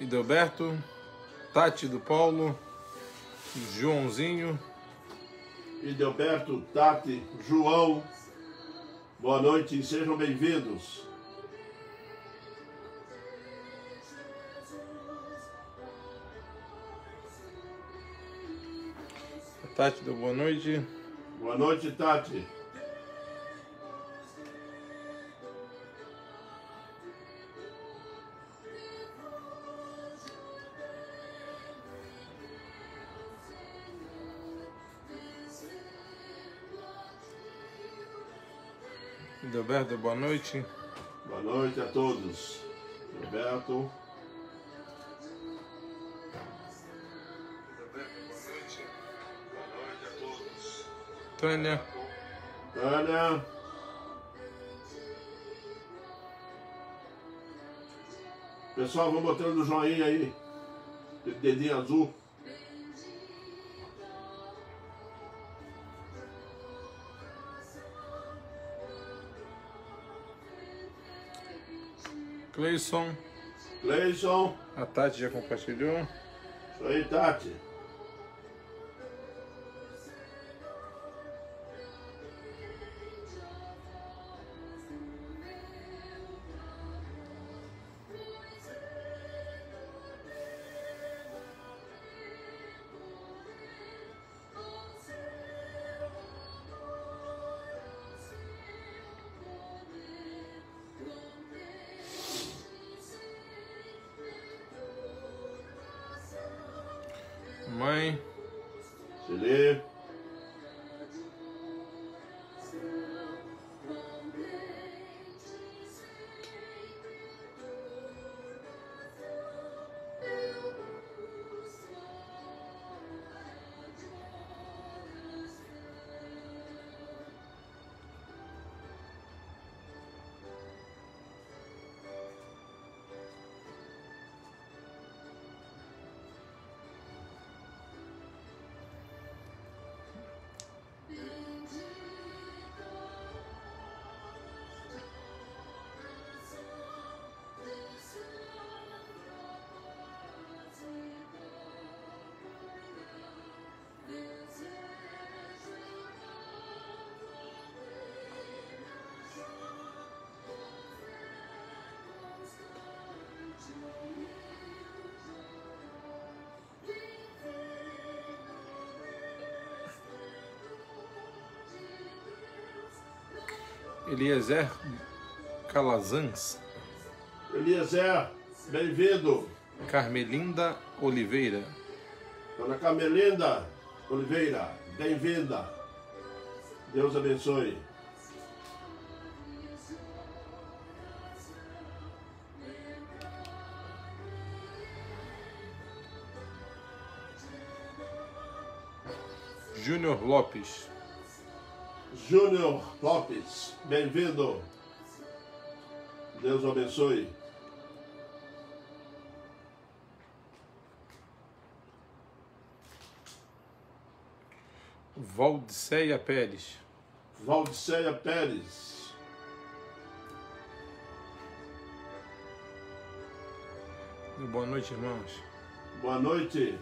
Idelberto, Tati do Paulo, Joãozinho. Idelberto, Tati, João, boa noite e sejam bem-vindos. Tati deu boa noite. Boa noite, Tati. Idelberto, boa noite. Boa noite a todos. Idelberto. Tânia. Tânia. Pessoal, vamos botando o joinha aí. Dedinho azul. Cleison. Cleison. A Tati já compartilhou. Isso aí, Tati. Mãe. Se lê. Eliezer Calazans. Eliezer, bem-vindo. Carmelinda Oliveira. Dona Carmelinda Oliveira, bem-vinda. Deus abençoe. Júnior Lopes. Júnior Lopes, bem-vindo. Deus o abençoe. Valdiceia Pérez. Valdiceia Pérez. Boa noite, irmãos. Boa noite.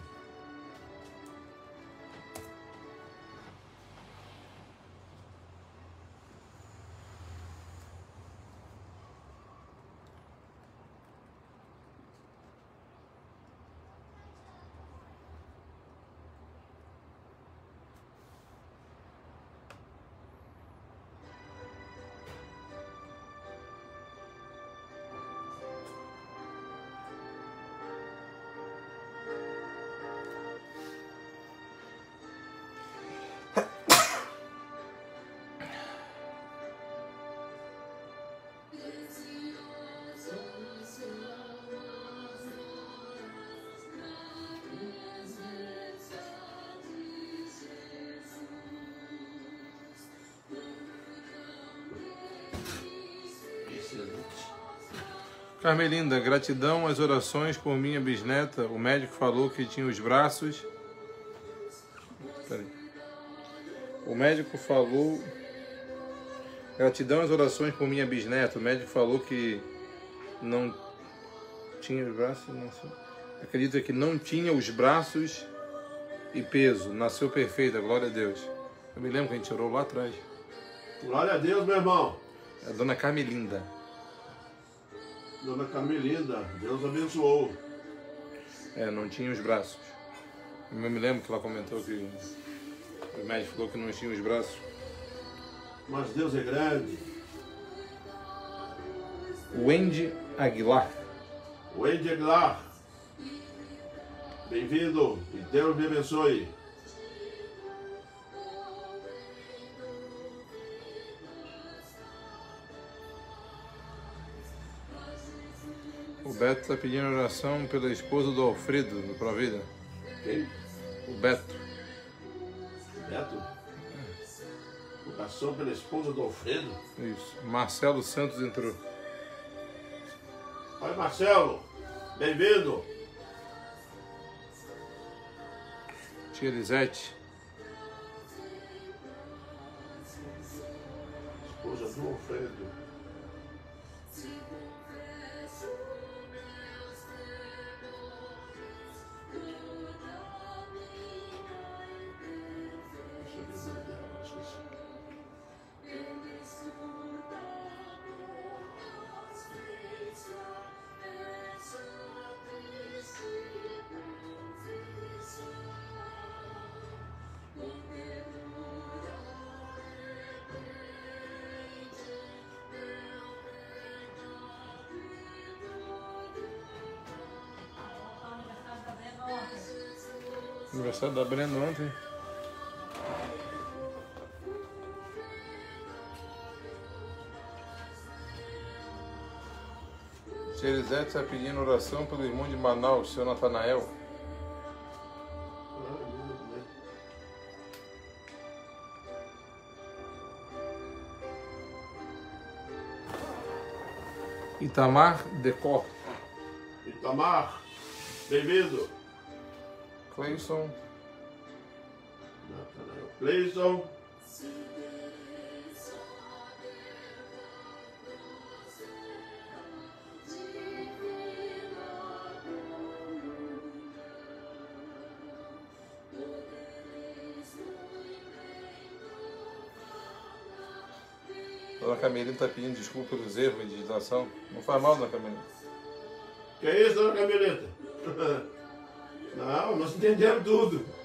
Carmelinda, gratidão às orações por minha bisneta. O médico falou que tinha os braços. Peraí. O médico falou. Gratidão às orações por minha bisneta. O médico falou que não tinha os braços. Não sei. Acredita que não tinha os braços e peso. Nasceu perfeita, glória a Deus. Eu me lembro que a gente orou lá atrás. Glória a Deus, meu irmão. É a dona Carmelinda. Dona Carmelinda, Deus abençoou. Não tinha os braços. Eu me lembro que ela comentou que o médico falou que não tinha os braços. Mas Deus é grande. Wendy Aguilar. Wendy Aguilar. Bem-vindo e Deus me abençoe. O Beto está pedindo oração pela esposa do Alfredo, do Provida. Quem? O Beto. Beto? Oração pela esposa do Alfredo? Isso. Marcelo Santos entrou. Oi, Marcelo. Bem-vindo. Tia Elisete. Esposa do Alfredo. Aniversário da Brenda ontem. Tia Elisete está pedindo oração pelo irmão de Manaus, seu Natanael. Itamar Decor. Itamar, bem-vindo. Cleison. Cleison. Dona Carmelina está pedindo desculpa pelos erros de digitação. Não faz mal, Dona Carmelina. Que é isso, Dona Carmelita? Não, nós entendemos tudo.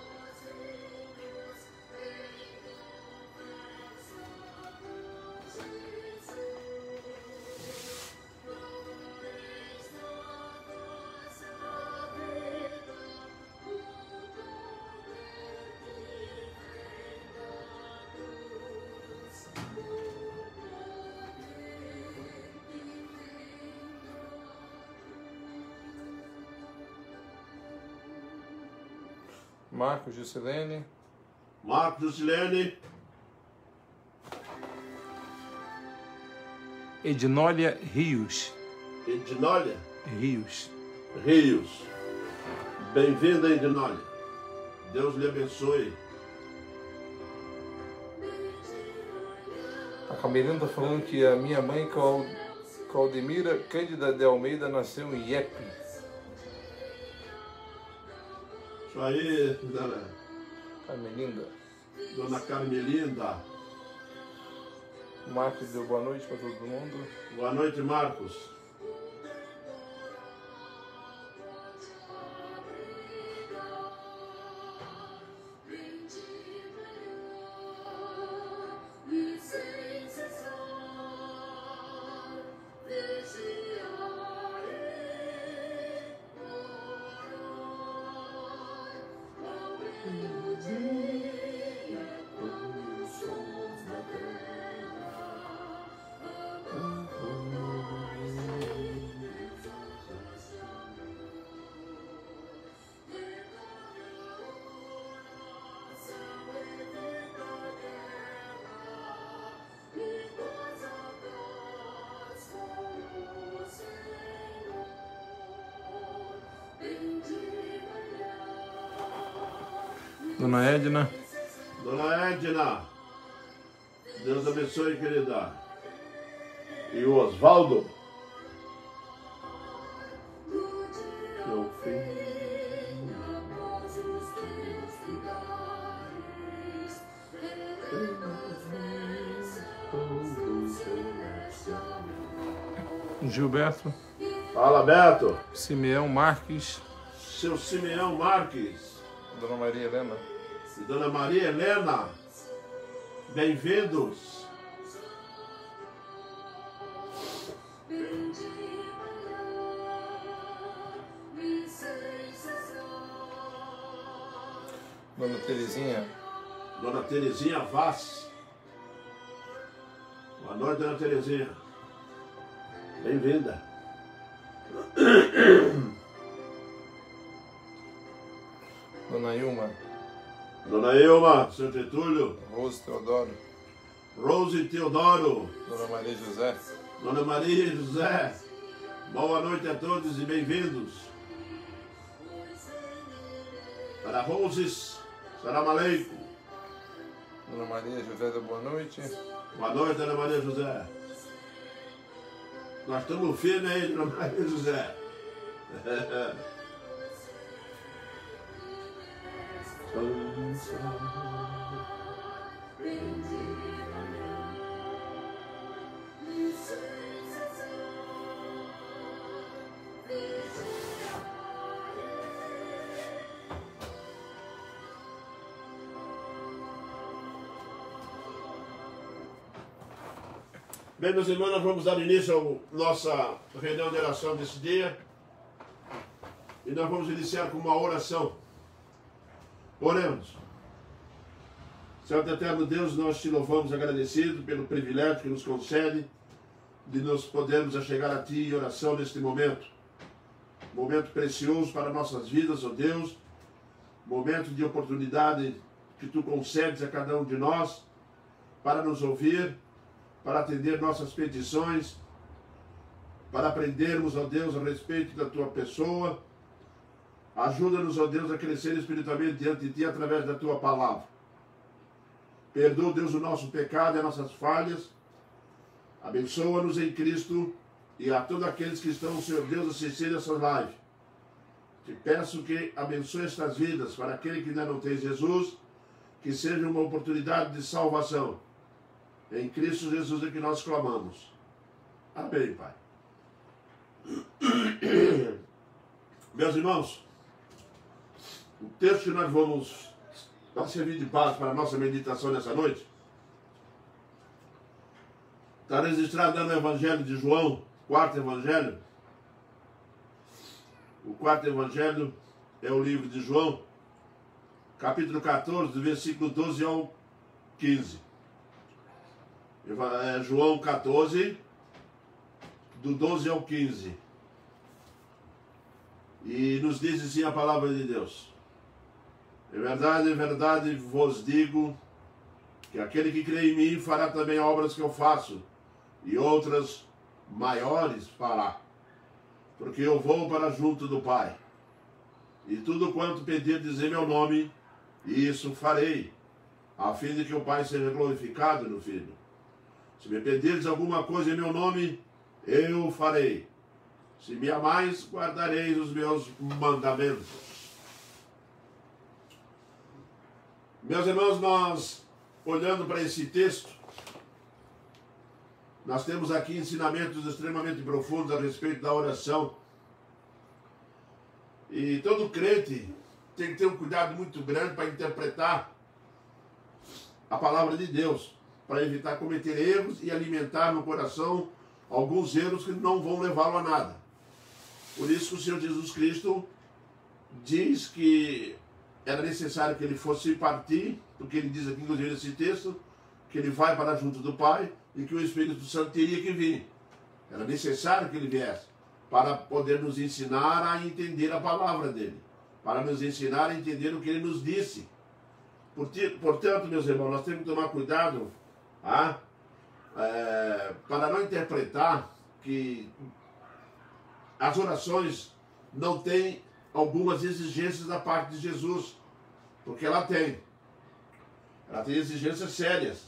Marcos Juscelene. Marcos Juscelene. Ednólia Rios. Ednólia Rios. Rios. Bem-vinda, Ednólia. Deus lhe abençoe. A Carmelina está falando que a minha mãe, Claudemira Cândida de Almeida, nasceu em Iepe. Isso aí, dona Carmelinda. Dona Carmelinda. Marcos deu boa noite para todo mundo. Boa noite, Marcos. Dona Edna. Dona Edna. Deus abençoe, querida. E o Osvaldo. Meu filho. Gilberto. Fala, Beto. Simeão Marques. Seu Simeão Marques. Dona Maria Helena. E Dona Maria Helena. Bem-vindos. Dona Terezinha. Dona Terezinha Vaz. Boa noite, Dona Terezinha. Bem-vinda. Dona Ilma. Dona Ilma, seu Getúlio. Rose Teodoro. Rose Teodoro. Dona Maria José. Dona Maria José. Boa noite a todos e bem-vindos. Para Roses, salam aleikum. Dona Maria José da Boa Noite. Boa noite, Dona Maria José. Nós estamos firmes aí, Dona Maria José. Bem, meus irmãos, nós vamos dar início à nossa reunião de oração desse dia. E nós vamos iniciar com uma oração. Oremos. Santo Eterno Deus, nós te louvamos agradecido pelo privilégio que nos concede de nos podermos achegar a Ti em oração neste momento. Momento precioso para nossas vidas, ó Deus. Momento de oportunidade que Tu concedes a cada um de nós para nos ouvir, para atender nossas petições, para aprendermos, ó Deus, a respeito da Tua pessoa. Ajuda-nos, ó Deus, a crescer espiritualmente diante de Ti através da Tua palavra. Perdoa, Deus, o nosso pecado e as nossas falhas. Abençoa-nos em Cristo e a todos aqueles que estão, Senhor Deus, assistindo essa live. Te peço que abençoe estas vidas para aquele que ainda não tem Jesus, que seja uma oportunidade de salvação. Em Cristo Jesus é que nós clamamos. Amém, Pai. Meus irmãos, o texto que nós vamos servir de base para a nossa meditação nessa noite está registrado no Evangelho de João, quarto Evangelho. O quarto Evangelho é o livro de João, capítulo 14, do versículo 12 ao 15. João 14, do 12 ao 15. E nos diz assim a palavra de Deus: em verdade vos digo que aquele que crê em mim fará também obras que eu faço, e outras maiores fará, porque eu vou para junto do Pai. E tudo quanto pedirdes em meu nome, isso farei, a fim de que o Pai seja glorificado no Filho. Se me pedirdes alguma coisa em meu nome, eu farei. Se me amais, guardareis os meus mandamentos. Meus irmãos, nós, olhando para esse texto, nós temos aqui ensinamentos extremamente profundos a respeito da oração. E todo crente tem que ter um cuidado muito grande para interpretar a palavra de Deus, para evitar cometer erros e alimentar no coração alguns erros que não vão levá-lo a nada. Por isso que o Senhor Jesus Cristo diz que era necessário que ele fosse partir, porque ele diz aqui, inclusive nesse texto, que ele vai para junto do Pai e que o Espírito Santo teria que vir. Era necessário que ele viesse para poder nos ensinar a entender a palavra dele, para nos ensinar a entender o que ele nos disse. Portanto, meus irmãos, nós temos que tomar cuidado para não interpretar que as orações não têm algumas exigências da parte de Jesus, porque ela tem exigências sérias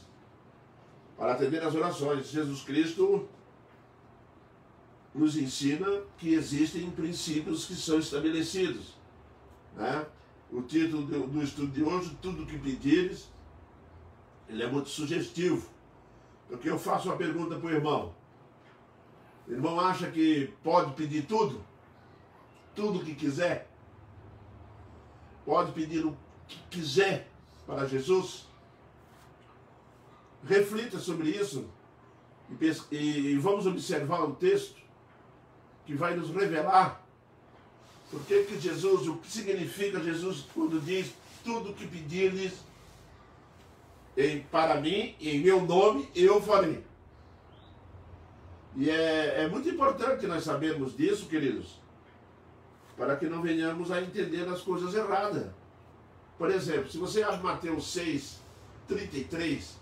para atender as orações. Jesus Cristo nos ensina que existem princípios que são estabelecidos, né? O título do estudo de hoje, Tudo que Pedires, ele é muito sugestivo, porque eu faço uma pergunta para o irmão: O irmão acha que pode pedir tudo? Tudo o que quiser? Pode pedir o que quiser para Jesus? Reflita sobre isso e vamos observar um texto que vai nos revelar por que Jesus, o que significa Jesus quando diz tudo o que pedirdes para mim, em meu nome, eu farei. E é muito importante nós sabermos disso, queridos, para que não venhamos a entender as coisas erradas. Por exemplo, se você abre Mateus 6, 33,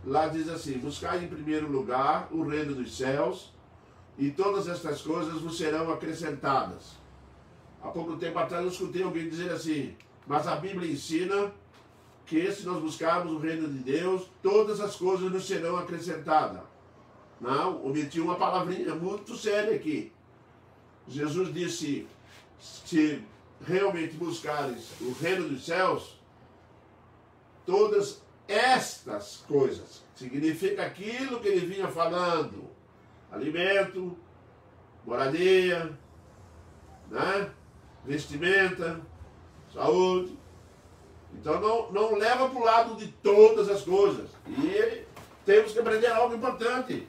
lá diz assim: buscai em primeiro lugar o reino dos céus, e todas estas coisas vos serão acrescentadas. Há pouco tempo atrás eu escutei alguém dizer assim: mas a Bíblia ensina que se nós buscarmos o reino de Deus, todas as coisas nos serão acrescentadas. Não, omiti uma palavrinha muito séria aqui. Jesus disse: se realmente buscares o reino dos céus, todas estas coisas, significa aquilo que ele vinha falando: alimento, moradia, né? Vestimenta, saúde. Então não leva para o lado de todas as coisas. E temos que aprender algo importante: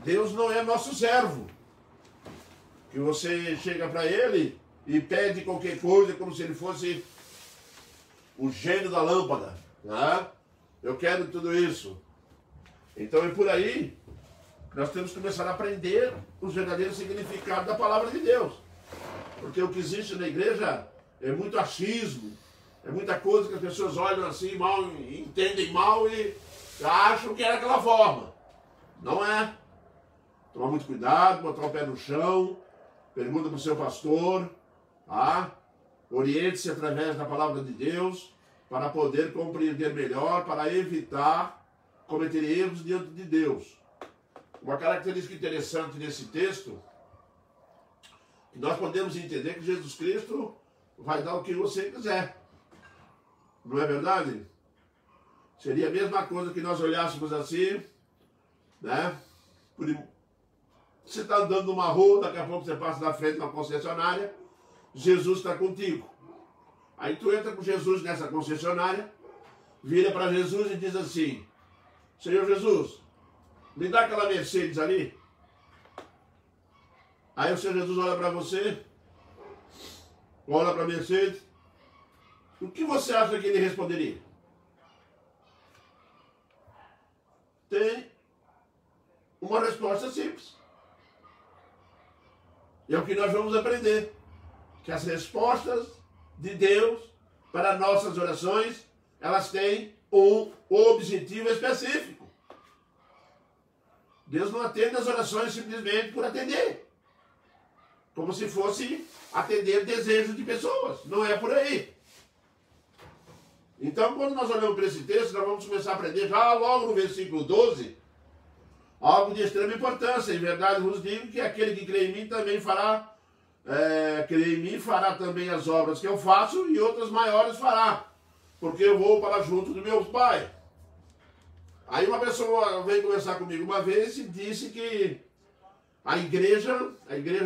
Deus não é nosso servo, que você chega para ele e pede qualquer coisa como se ele fosse o gênio da lâmpada, né? Eu quero tudo isso. Então é por aí que nós temos que começar a aprender o verdadeiro significado da palavra de Deus. Porque o que existe na igreja é muito achismo, é muita coisa que as pessoas olham assim mal, entendem mal e acham que é daquela forma. Não é. Toma muito cuidado, botar o pé no chão, pergunta para o seu pastor, tá? Oriente-se através da palavra de Deus para poder compreender melhor, para evitar cometer erros diante de Deus. Uma característica interessante nesse texto, que nós podemos entender que Jesus Cristo vai dar o que você quiser. Não é verdade? Seria a mesma coisa que nós olhássemos assim, né? Você está andando numa rua, daqui a pouco você passa na frente de uma concessionária, Jesus está contigo. Aí tu entra com Jesus nessa concessionária, vira para Jesus e diz assim: Senhor Jesus, me dá aquela Mercedes ali. Aí o Senhor Jesus olha para você, olha para a Mercedes. O que você acha que ele responderia? Tem uma resposta simples. E é o que nós vamos aprender. Que as respostas de Deus para nossas orações, elas têm um objetivo específico. Deus não atende as orações simplesmente por atender. Como se fosse atender desejos de pessoas. Não é por aí. Então, quando nós olhamos para esse texto, nós vamos começar a aprender já logo no versículo 12, algo de extrema importância. Em verdade vos digo que aquele que crê em mim também fará, crê em mim fará também as obras que eu faço e outras maiores fará, porque eu vou para junto do meu Pai. Aí uma pessoa veio conversar comigo uma vez e disse que a igreja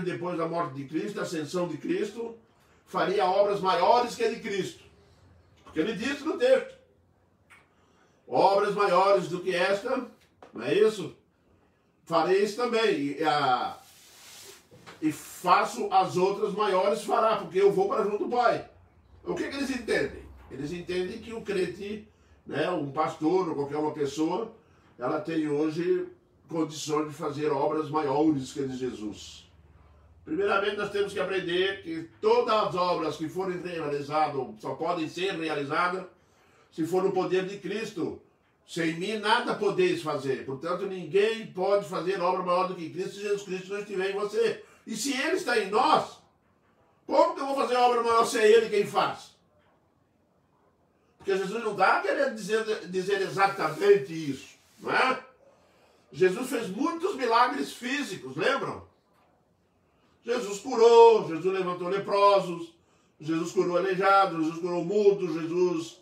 depois da morte de Cristo, da ascensão de Cristo, faria obras maiores que a de Cristo. Porque ele disse no texto: obras maiores do que esta, não é isso? Fareis também, e faço as outras maiores fará, porque eu vou para junto do Pai. O que eles entendem? Eles entendem que o crente, né, um pastor ou qualquer uma pessoa, ela tem hoje condições de fazer obras maiores que a de Jesus. Primeiramente, nós temos que aprender que todas as obras que forem realizadas só podem ser realizadas se for no poder de Cristo. Sem mim nada podeis fazer. Portanto, ninguém pode fazer obra maior do que Cristo se Jesus Cristo não estiver em você. E se Ele está em nós, como que eu vou fazer obra maior se é Ele quem faz? Porque Jesus não está querendo dizer exatamente isso, não é? Jesus fez muitos milagres físicos, lembram? Jesus curou, Jesus levantou leprosos, Jesus curou aleijados, Jesus curou mudos, Jesus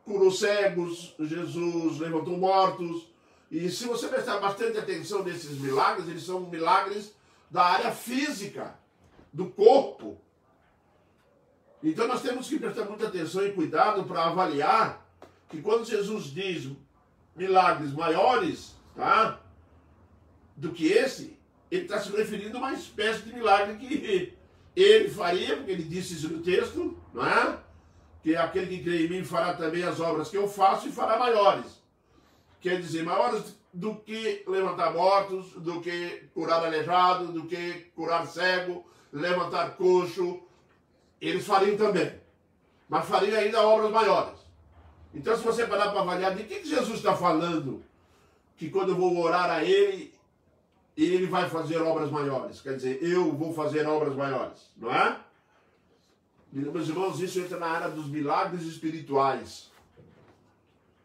curou cegos, Jesus levantou mortos, E se você prestar bastante atenção nesses milagres, eles são milagres da área física, do corpo. Então nós temos que prestar muita atenção e cuidado para avaliar que quando Jesus diz milagres maiores, tá, do que esse, ele está se referindo a uma espécie de milagre que ele faria, porque ele disse isso no texto, não é? Que aquele que crê em mim fará também as obras que eu faço e fará maiores. Quer dizer, maiores do que levantar mortos, do que curar aleijado, do que curar cego, levantar coxo. Eles fariam também. Mas fariam ainda obras maiores. Então, se você parar para avaliar de que Jesus está falando, que quando eu vou orar a ele, ele vai fazer obras maiores. Quer dizer, eu vou fazer obras maiores. Não é? Meus irmãos, isso entra na área dos milagres espirituais.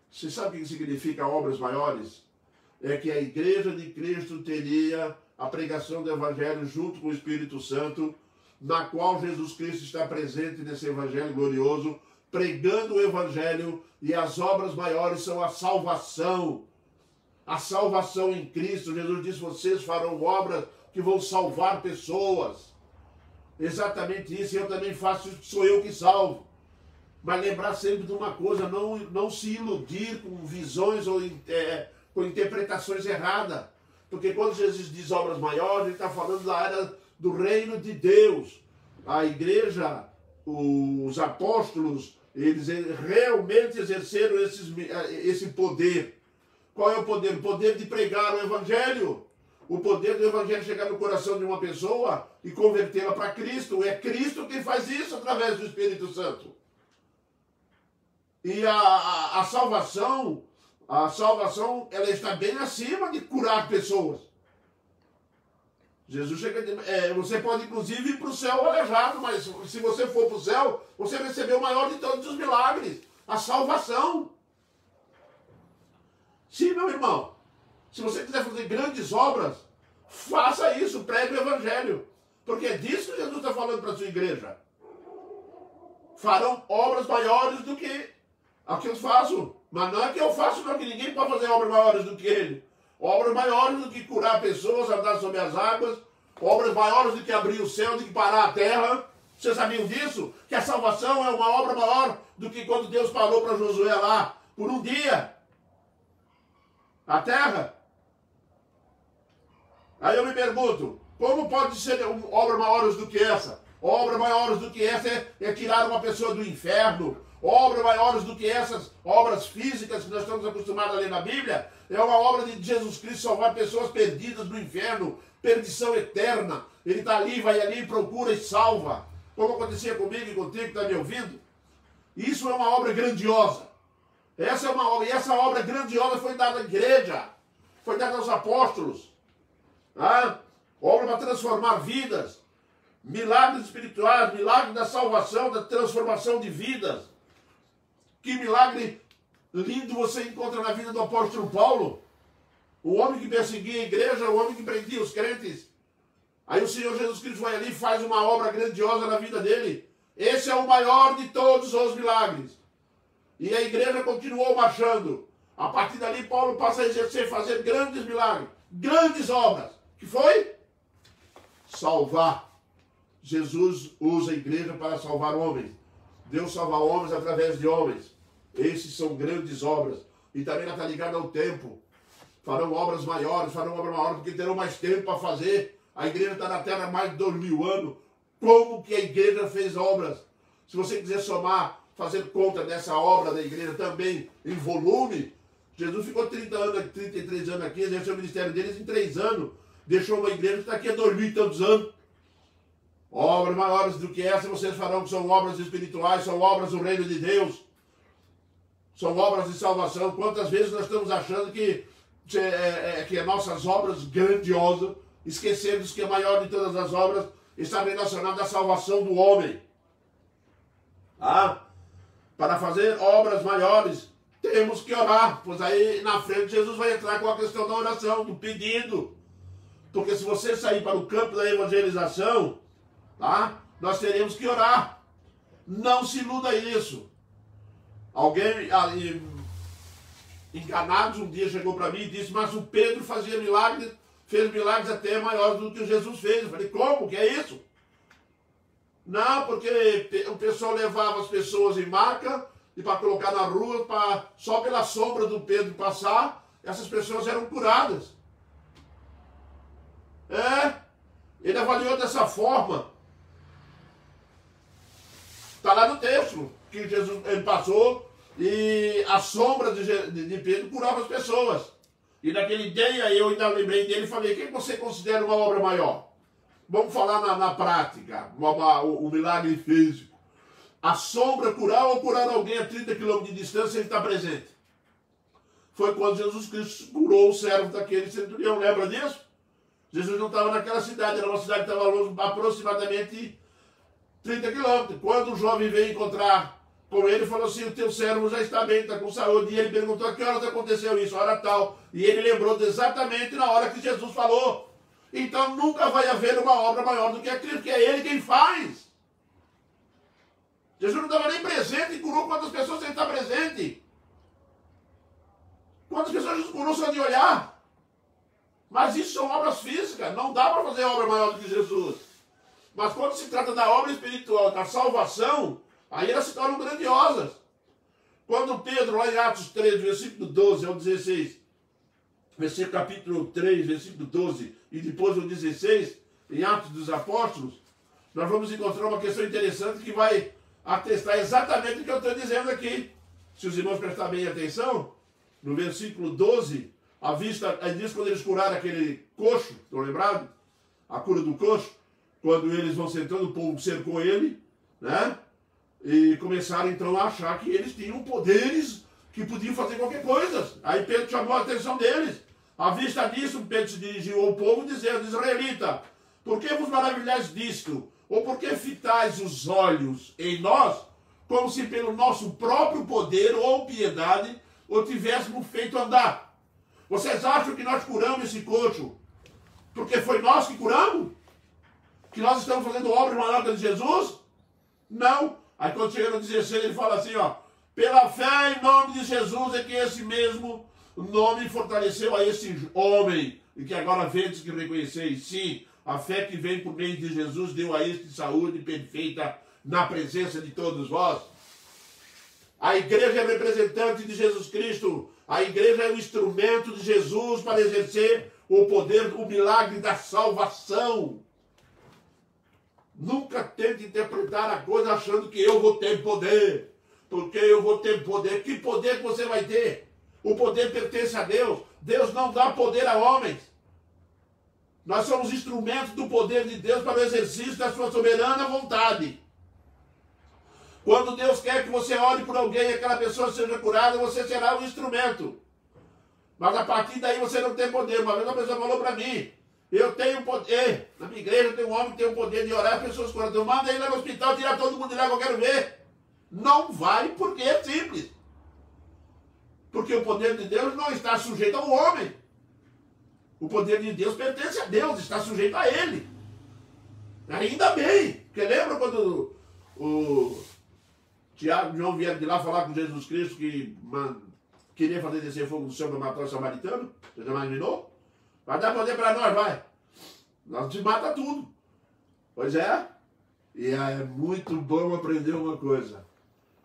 Você sabe o que significa obras maiores? É que a igreja de Cristo teria a pregação do Evangelho junto com o Espírito Santo, na qual Jesus Cristo está presente nesse Evangelho glorioso, pregando o Evangelho, e as obras maiores são a salvação. A salvação em Cristo. Jesus disse, vocês farão obras que vão salvar pessoas. Exatamente isso, eu também faço isso, sou eu que salvo. Mas lembrar sempre de uma coisa, não se iludir com visões ou com interpretações erradas. Porque quando Jesus diz obras maiores, ele está falando da área do reino de Deus. A igreja, os apóstolos, eles realmente exerceram esse poder. Qual é o poder? O poder de pregar o Evangelho. O poder do Evangelho chegar no coração de uma pessoa e convertê-la para Cristo. É Cristo quem faz isso através do Espírito Santo. E a salvação, ela está bem acima de curar pessoas. Jesus chega você pode inclusive ir para o céu aleijado, mas se você for para o céu, você recebeu o maior de todos os milagres, a salvação. Sim, meu irmão, se você quiser fazer grandes obras, faça isso, pregue o Evangelho, porque é disso que Jesus está falando para a sua igreja. Farão obras maiores do que a que eu faço, mas não é que eu faço, não, que ninguém pode fazer obras maiores do que ele. Obras maiores do que curar pessoas, andar sobre as águas, obras maiores do que abrir o céu, do que parar a terra. Vocês sabiam disso? Que a salvação é uma obra maior do que quando Deus parou para Josué lá por um dia. A terra. Aí eu me pergunto, como pode ser obras maiores do que essa? Obras maiores do que essa é tirar uma pessoa do inferno. Obras maiores do que essas obras físicas que nós estamos acostumados a ler na Bíblia. É uma obra de Jesus Cristo salvar pessoas perdidas no inferno, perdição eterna. Ele está ali, vai ali, procura e salva. Como acontecia comigo e contigo que está me ouvindo. Isso é uma obra grandiosa. Essa é uma obra, e essa obra grandiosa foi dada à igreja, foi dada aos apóstolos. Obra para transformar vidas, milagres espirituais, milagre da salvação, da transformação de vidas. Que milagre lindo você encontra na vida do apóstolo Paulo. O homem que perseguia a igreja, o homem que prendia os crentes. Aí o Senhor Jesus Cristo vai ali e faz uma obra grandiosa na vida dele. Esse é o maior de todos os milagres. E a igreja continuou marchando. A partir dali, Paulo passa a exercer, fazer grandes milagres, grandes obras. Que foi? Salvar. Jesus usa a igreja para salvar homens. Deus salva homens através de homens. Esses são grandes obras. E também ela está ligada ao tempo. Farão obras maiores, porque terão mais tempo para fazer. A igreja está na terra há mais de 2000 anos. Como que a igreja fez obras? Se você quiser somar, fazer conta dessa obra da igreja também em volume, Jesus ficou 33 anos aqui, exerceu o ministério deles em 3 anos. Deixou uma igreja que está aqui há 2000 e tantos anos. Obras maiores do que essa vocês farão, que são obras espirituais, são obras do reino de Deus. São obras de salvação. Quantas vezes nós estamos achando que as nossas obras grandiosas, esquecemos que a maior de todas as obras está relacionada à salvação do homem. Para fazer obras maiores, temos que orar. Pois aí na frente Jesus vai entrar com a questão da oração, do pedido. Porque se você sair para o campo da evangelização, nós teremos que orar. Não se iluda isso. enganados, um dia chegou para mim e disse, mas o Pedro fazia milagres, fez milagres até maiores do que o Jesus fez. Eu falei, como? Que é isso? Não, porque o pessoal levava as pessoas em maca e para colocar na rua, só pela sombra do Pedro passar, essas pessoas eram curadas. Ele avaliou dessa forma. Está lá no texto que Jesus ele passou e a sombra de Pedro curava as pessoas. E naquele dia eu ainda lembrei dele e falei, quem você considera uma obra maior? Vamos falar na prática, o milagre físico. A sombra curar ou curar alguém a 30 km de distância e estar presente? Foi quando Jesus Cristo curou o servo daquele centurião, lembra disso? Jesus não estava naquela cidade, era uma cidade que estava longe aproximadamente 30 quilômetros. Quando o jovem veio encontrar com ele, falou assim, o teu servo já está bem, está com saúde. E ele perguntou, a que horas aconteceu isso? A hora tal. E ele lembrou exatamente na hora que Jesus falou. Então nunca vai haver uma obra maior do que a Cristo, porque é Ele quem faz. Jesus não estava nem presente e curou quantas pessoas ele está presente. Quantas pessoas Jesus curou só de olhar. Mas isso são obras físicas, não dá para fazer obra maior do que Jesus. Mas quando se trata da obra espiritual, da salvação, aí elas se tornam grandiosas. Quando Pedro, lá em Atos 3, versículo 12 ao 16, versículo capítulo 3, versículo 12, e depois o 16, em Atos dos Apóstolos, nós vamos encontrar uma questão interessante que vai atestar exatamente o que eu estou dizendo aqui. Se os irmãos prestarem bem atenção, no versículo 12, a vista, aí diz quando eles curaram aquele coxo, estão lembrados? A cura do coxo, quando eles vão sentando, o povo cercou ele, né? E começaram então a achar que eles tinham poderes que podiam fazer qualquer coisa. Aí Pedro chamou a atenção deles. À vista disso, Pedro se dirigiu ao povo dizendo, israelita, por que vos maravilhais disto? Ou por que fitais os olhos em nós, como se pelo nosso próprio poder ou piedade o tivéssemos feito andar? Vocês acham que nós curamos esse coxo porque foi nós que curamos? Que nós estamos fazendo obra maior que a de Jesus? Não. Aí quando chega no 16 ele fala assim, ó, pela fé em nome de Jesus é que esse mesmo nome fortaleceu a esse homem, e que agora vedes que reconheceis, sim, a fé que vem por meio de Jesus deu a este saúde perfeita na presença de todos vós. A igreja é representante de Jesus Cristo, a igreja é o instrumento de Jesus para exercer o poder, o milagre da salvação. Nunca tente interpretar a coisa achando que eu vou ter poder. Porque eu vou ter poder. Que poder que você vai ter? O poder pertence a Deus. Deus não dá poder a homens. Nós somos instrumentos do poder de Deus para o exercício da sua soberana vontade. Quando Deus quer que você ore por alguém e aquela pessoa seja curada, você será um instrumento. Mas a partir daí você não tem poder. Uma vez uma pessoa falou para mim, eu tenho poder, na minha igreja tem um homem que tem o poder de orar, as pessoas curam. Eu mando ele lá no hospital, tirar todo mundo de lá que eu quero ver. Não vai porque é simples. Porque o poder de Deus não está sujeito ao homem. O poder de Deus pertence a Deus, está sujeito a Ele. Ainda bem, porque lembra quando o Tiago e João vieram de lá falar com Jesus Cristo que queria fazer descer fogo do céu para matar o samaritano? Você já imaginou? Vai dar poder para nós, vai. Nós te mata tudo. Pois é. E é muito bom aprender uma coisa.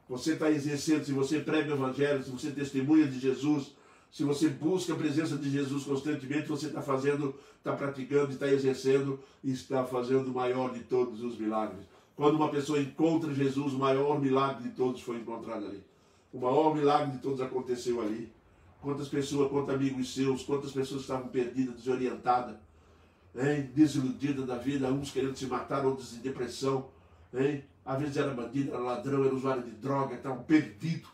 Você está exercendo, se você prega o evangelho, se você testemunha de Jesus, se você busca a presença de Jesus constantemente, você está fazendo, está praticando, está exercendo e está fazendo o maior de todos os milagres. Quando uma pessoa encontra Jesus, o maior milagre de todos foi encontrado ali. O maior milagre de todos aconteceu ali. Quantas pessoas, quantos amigos seus, quantas pessoas estavam perdidas, desorientadas, hein? Desiludidas da vida, uns querendo se matar, outros em depressão, hein? Às vezes era bandido, era ladrão, era usuário de droga, estavam perdidos.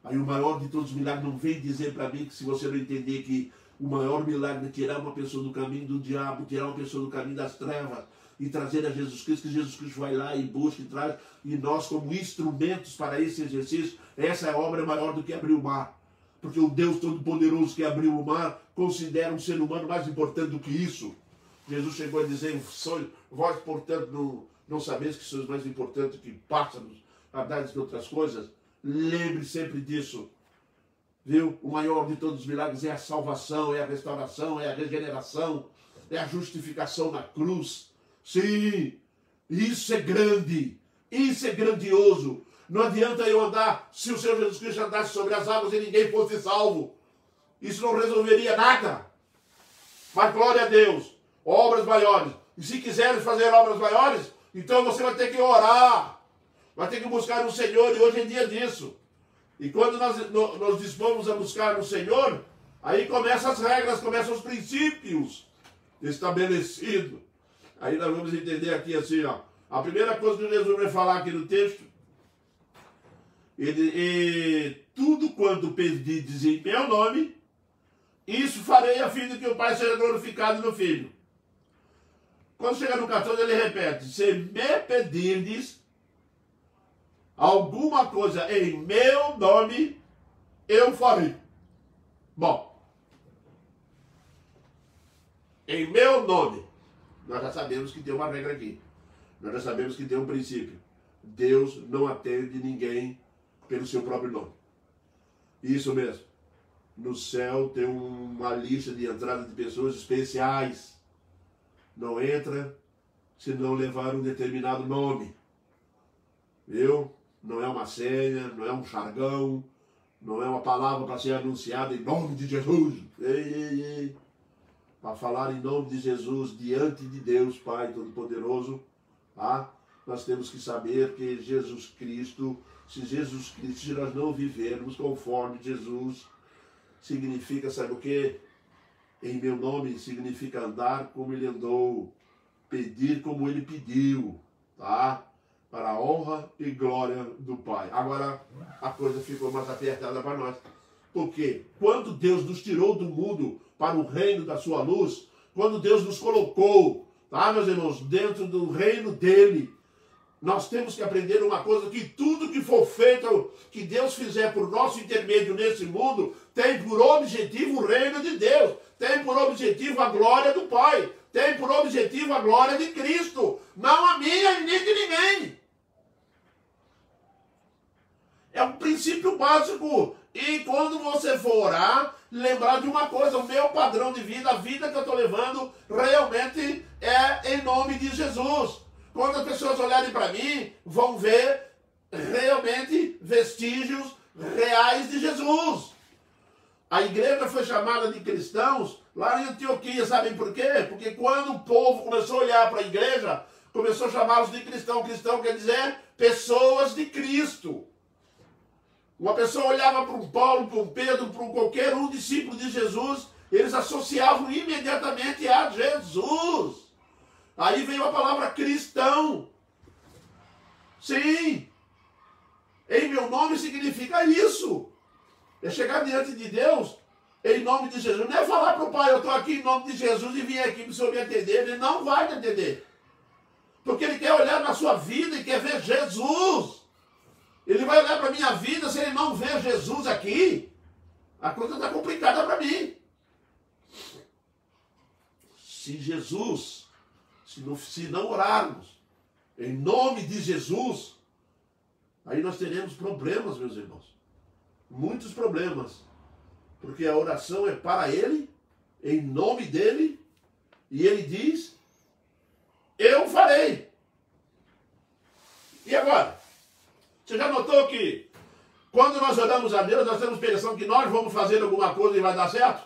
Aí o maior de todos os milagres não vem dizer para mim que se você não entender que o maior milagre é tirar uma pessoa do caminho do diabo, tirar uma pessoa do caminho das trevas e trazer a Jesus Cristo, que Jesus Cristo vai lá e busca e traz, e nós como instrumentos para esse exercício, essa é a obra maior do que abrir o mar. Porque o Deus Todo-Poderoso que abriu o mar considera um ser humano mais importante do que isso. Jesus chegou a dizer, vós, portanto, não sabeis que sois mais importantes que pássaros, a dar de outras coisas. Lembre sempre disso. Viu? O maior de todos os milagres é a salvação, é a restauração, é a regeneração, é a justificação na cruz. Sim, isso é grande, isso é grandioso. Não adianta eu andar, se o Senhor Jesus Cristo andasse sobre as águas e ninguém fosse salvo. Isso não resolveria nada. Mas glória a Deus, obras maiores. E se quiseres fazer obras maiores, então você vai ter que orar. Vai ter que buscar o Senhor, e hoje é dia disso. E quando nós dispomos a buscar o Senhor, aí começam as regras, começam os princípios estabelecidos. Aí nós vamos entender aqui assim, ó. A primeira coisa que Jesus vai falar aqui no texto, tudo quanto pedides em meu nome, isso farei a fim de que o Pai seja glorificado no Filho. Quando chega no 14, ele repete, se me pedirdes alguma coisa em meu nome, eu farei. Bom, em meu nome, nós já sabemos que tem uma regra aqui. Nós já sabemos que tem um princípio. Deus não atende ninguém pelo seu próprio nome. Isso mesmo. No céu tem uma lista de entrada de pessoas especiais. Não entra se não levar um determinado nome. Viu? Não é uma senha, não é um jargão, não é uma palavra para ser anunciada em nome de Jesus. Ei. Para falar em nome de Jesus diante de Deus Pai Todo-Poderoso, tá? Nós temos que saber que Jesus Cristo, se nós não vivermos conforme Jesus, significa, sabe o quê? Em meu nome significa andar como ele andou, pedir como ele pediu, tá? Para a honra e glória do Pai. Agora, a coisa ficou mais apertada para nós. Porque quando Deus nos tirou do mundo para o reino da sua luz, quando Deus nos colocou, tá, meus irmãos, dentro do reino dele, nós temos que aprender uma coisa, que tudo que for feito, que Deus fizer por nosso intermédio nesse mundo, tem por objetivo o reino de Deus, tem por objetivo a glória do Pai, tem por objetivo a glória de Cristo, não a minha e nem de ninguém. É um princípio básico. E quando você for orar, lembrar de uma coisa, o meu padrão de vida, a vida que eu estou levando, realmente é em nome de Jesus. Quando as pessoas olharem para mim, vão ver realmente vestígios reais de Jesus. A igreja foi chamada de cristãos lá em Antioquia, sabem por quê? Porque quando o povo começou a olhar para a igreja, começou a chamá-los de cristão. Cristão quer dizer pessoas de Cristo. Uma pessoa olhava para um Paulo, para um Pedro, para qualquer um discípulo de Jesus, eles associavam imediatamente a Jesus. Aí veio a palavra cristão. Sim. Em meu nome significa isso. É chegar diante de Deus em nome de Jesus. Não é falar para o Pai, eu estou aqui em nome de Jesus e vim aqui para o Senhor me atender. Ele não vai te atender. Porque Ele quer olhar na sua vida e quer ver Jesus. Ele vai olhar para a minha vida, se Ele não ver Jesus aqui, a coisa está complicada para mim. Se Jesus, se não orarmos em nome de Jesus, aí nós teremos problemas, meus irmãos. Muitos problemas. Porque a oração é para Ele, em nome dEle, e Ele diz, eu farei. E agora? Você já notou que quando nós oramos a Deus, nós temos a impressão que nós vamos fazer alguma coisa e vai dar certo?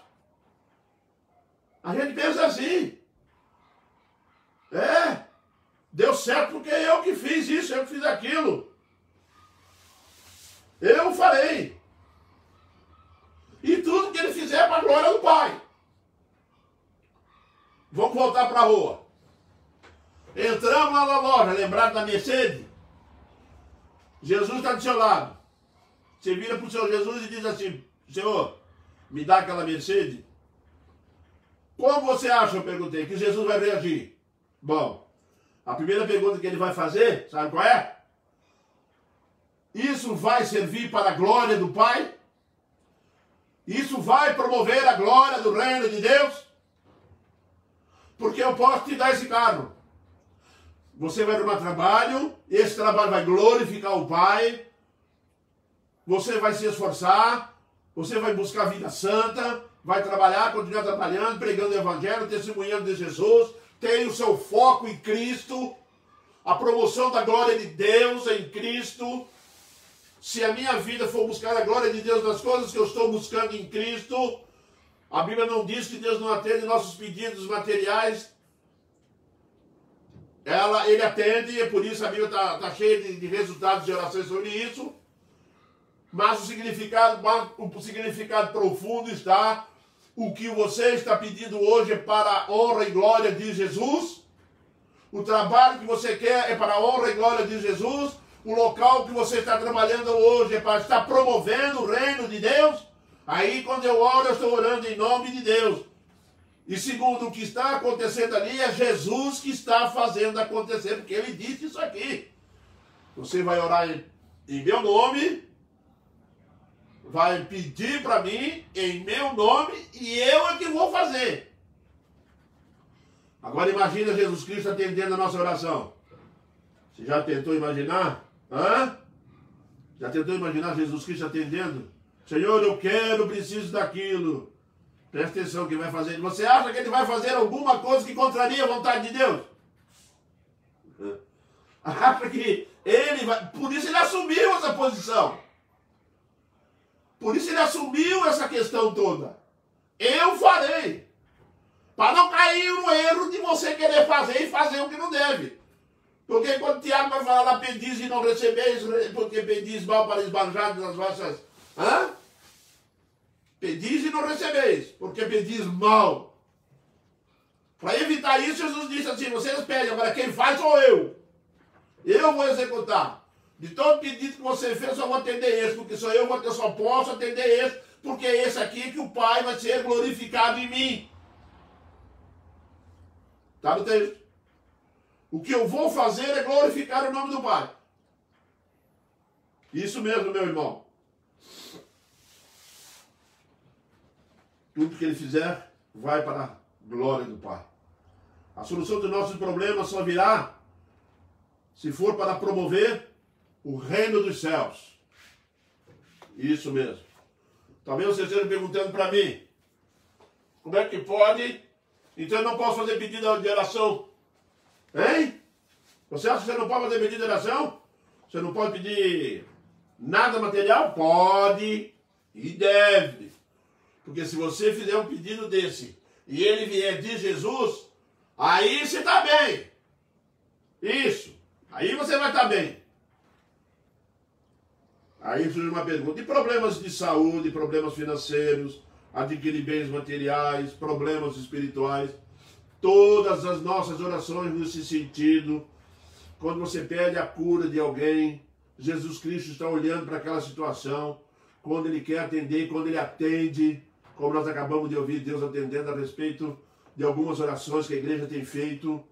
A gente pensa assim. Deu certo porque eu que fiz isso, eu que fiz aquilo. Eu farei. E tudo que Ele fizer é para a glória do Pai. Vamos voltar para a rua. Entramos lá na loja, lembrado da Mercedes? Jesus está do seu lado. Você vira para o Senhor Jesus e diz assim, Senhor, me dá aquela Mercedes. Como você acha, eu perguntei, que Jesus vai reagir? Bom, a primeira pergunta que Ele vai fazer, sabe qual é? Isso vai servir para a glória do Pai? Isso vai promover a glória do reino de Deus? Porque eu posso te dar esse carro. Você vai arrumar trabalho, esse trabalho vai glorificar o Pai, você vai se esforçar, Você vai buscar a vida santa, vai trabalhar, continuar trabalhando, pregando o evangelho, testemunhando de Jesus, tem o seu foco em Cristo, a promoção da glória de Deus em Cristo. Se a minha vida for buscar a glória de Deus nas coisas que eu estou buscando em Cristo, a Bíblia não diz que Deus não atende nossos pedidos materiais. Ele atende, e por isso a Bíblia está cheia de resultados de orações sobre isso. Mas o significado profundo está: o que você está pedindo hoje é para a honra e glória de Jesus. O trabalho que você quer é para a honra e glória de Jesus. O local que você está trabalhando hoje é para estar promovendo o reino de Deus. Aí quando eu oro, eu estou orando em nome de Deus. E segundo, o que está acontecendo ali é Jesus que está fazendo acontecer, porque ele disse isso aqui. Você vai orar em meu nome, vai pedir para mim em meu nome, e eu é que vou fazer. Agora imagina Jesus Cristo atendendo a nossa oração. Você já tentou imaginar? Hã? Já tentou imaginar Jesus Cristo atendendo? Senhor, eu quero, preciso daquilo. Presta atenção que vai fazer. Você acha que ele vai fazer alguma coisa que contraria a vontade de Deus? Acha que ele vai... Por isso ele assumiu essa posição. Por isso ele assumiu essa questão toda. Eu farei. Para não cair no erro de você querer fazer e fazer o que não deve. Porque quando Tiago vai falar lá, pedis e não recebeis, porque pedis mal para esbanjar nas vossas... Hã? Pedis e não recebeis, porque pedis mal. Para evitar isso, Jesus disse assim: vocês pedem, agora quem faz sou eu. Eu vou executar. De todo pedido que você fez, eu vou atender esse, porque sou eu só posso atender esse, porque é esse aqui que o Pai vai ser glorificado em mim. Está no texto? O que eu vou fazer é glorificar o nome do Pai. Isso mesmo, meu irmão. Tudo que ele fizer vai para a glória do Pai. A solução dos nossos problemas só virá se for para promover o reino dos céus. Isso mesmo. Talvez você esteja perguntando para mim: como é que pode? Então eu não posso fazer pedido de oração. Hein? Você acha que você não pode fazer pedido de oração? Você não pode pedir nada material? Pode e deve. Porque se você fizer um pedido desse e ele vier de Jesus, aí você está bem. Isso. Aí você vai estar bem. Aí surge uma pergunta: e problemas de saúde, problemas financeiros, adquirir bens materiais, problemas espirituais? Todas as nossas orações nesse sentido, quando você pede a cura de alguém, Jesus Cristo está olhando para aquela situação, quando ele quer atender, quando ele atende, como nós acabamos de ouvir Deus atendendo a respeito de algumas orações que a igreja tem feito,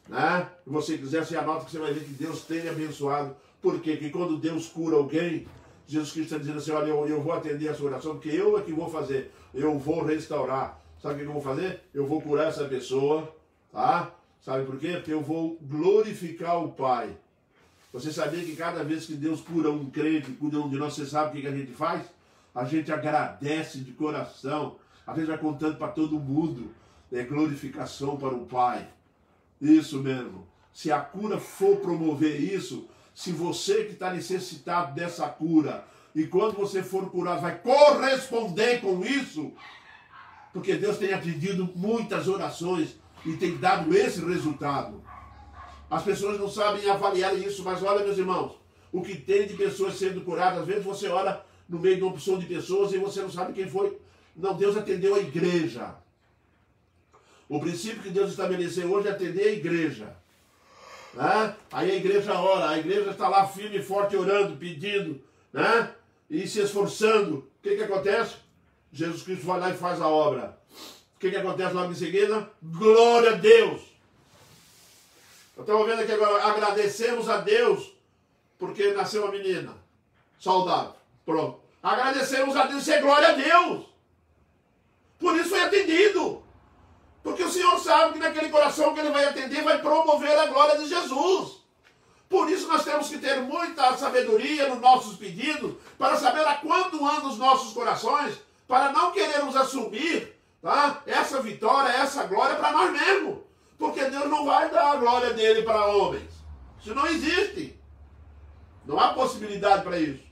né? Se você quiser, você anota que você vai ver que Deus tem abençoado. Por quê? Porque quando Deus cura alguém, Jesus Cristo está dizendo assim: olha, eu vou atender a sua oração, porque eu é que vou fazer, eu vou restaurar. Sabe o que eu vou fazer? Eu vou curar essa pessoa, tá? Sabe por quê? Porque eu vou glorificar o Pai. Você sabia que cada vez que Deus cura um crente, cura um de nós, você sabe o que a gente faz? A gente agradece de coração. A gente vai contando para todo mundo. É glorificação para o Pai. Isso mesmo. Se a cura for promover isso, se você que está necessitado dessa cura, e quando você for curado, vai corresponder com isso, porque Deus tem atendido muitas orações e tem dado esse resultado. As pessoas não sabem avaliar isso, mas olha, meus irmãos, o que tem de pessoas sendo curadas, às vezes você ora no meio de uma opção de pessoas e você não sabe quem foi. Não, Deus atendeu a igreja. O princípio que Deus estabeleceu hoje é atender a igreja. Né? Aí a igreja ora, a igreja está lá firme e forte orando, pedindo, né? E se esforçando. O que acontece? Jesus Cristo vai lá e faz a obra. O que acontece logo em seguida? Glória a Deus! Eu estava vendo aqui agora, agradecemos a Deus porque nasceu uma menina saudável. Pronto. Agradecemos a Deus, isso é glória a Deus. Por isso foi atendido. Porque o Senhor sabe que naquele coração que ele vai atender vai promover a glória de Jesus. Por isso nós temos que ter muita sabedoria nos nossos pedidos, para saber a quanto andam os nossos corações, para não querermos assumir, tá, essa vitória, essa glória para nós mesmos. Porque Deus não vai dar a glória dele para homens. Isso não existe. Não há possibilidade para isso.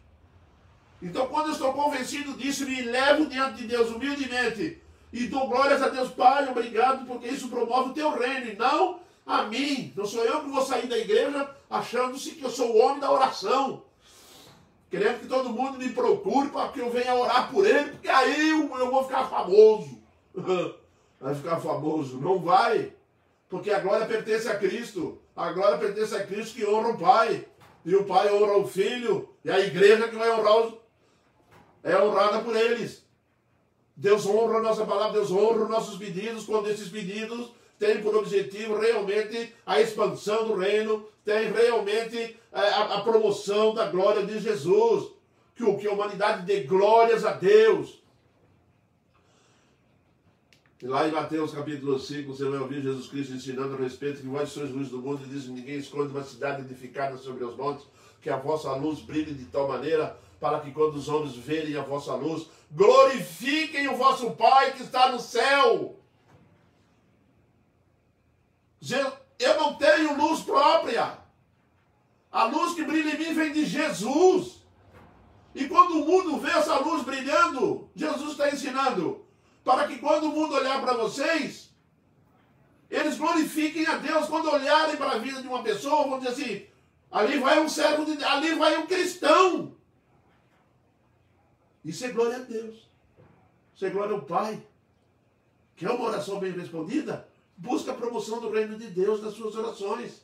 Então, quando eu estou convencido disso, me levo diante de Deus humildemente e dou glórias a Deus. Pai, obrigado, porque isso promove o teu reino e não a mim. Não sou eu que vou sair da igreja achando-se que eu sou o homem da oração, querendo que todo mundo me procure para que eu venha orar por ele, porque aí eu vou ficar famoso. Vai ficar famoso? Não vai, porque a glória pertence a Cristo. A glória pertence a Cristo, que honra o Pai, e o Pai honra o Filho, e a igreja que vai honrar é honrada por eles. Deus honra a nossa palavra, Deus honra os nossos pedidos, quando esses pedidos têm por objetivo realmente a expansão do reino, tem realmente a promoção da glória de Jesus, que a humanidade dê glórias a Deus. E lá em Mateus capítulo 5, você vai ouvir Jesus Cristo ensinando a respeito que vós sois luz do mundo, e diz: ninguém esconde uma cidade edificada sobre os montes, que a vossa luz brilhe de tal maneira, para que quando os homens verem a vossa luz, glorifiquem o vosso Pai que está no céu. Eu não tenho luz própria. A luz que brilha em mim vem de Jesus. E quando o mundo vê essa luz brilhando, Jesus está ensinando, para que quando o mundo olhar para vocês, eles glorifiquem a Deus. Quando olharem para a vida de uma pessoa, vão dizer assim: ali vai um servo de Deus, ali vai um cristão. Isso é glória a Deus. Isso é glória ao Pai. Quer uma oração bem respondida? Busca a promoção do reino de Deus nas suas orações.